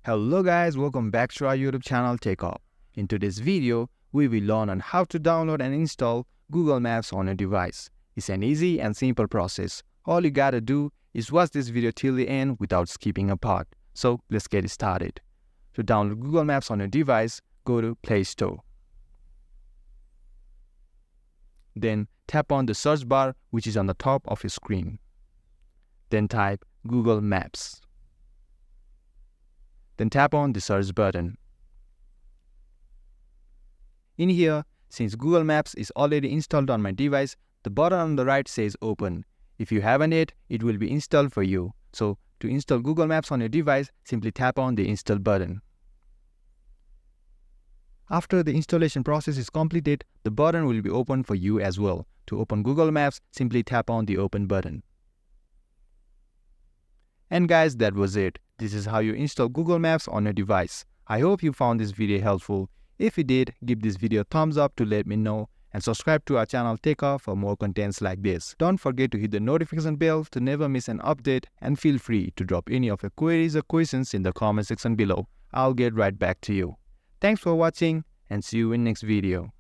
Hello guys, welcome back to our YouTube channel TechUp. In today's video, we will learn on how to download and install Google Maps on your device. It's an easy and simple process. All you gotta do is watch this video till the end without skipping a part. So let's get started. To download Google Maps on your device, go to Play Store. Then tap on the search bar which is on the top of your screen. Then type Google Maps. Then tap on the search button. In here, since Google Maps is already installed on my device, the button on the right says Open. If you haven't yet, it will be installed for you. So, to install Google Maps on your device, simply tap on the Install button. After the installation process is completed, the button will be open for you as well. To open Google Maps, simply tap on the Open button. And guys, that was it. This is how you install Google Maps on your device. I hope you found this video helpful. If you did, give this video a thumbs up to let me know and subscribe to our channel TechUp for more contents like this. Don't forget to hit the notification bell to never miss an update, and feel free to drop any of your queries or questions in the comment section below. I'll get right back to you. Thanks for watching and see you in next video.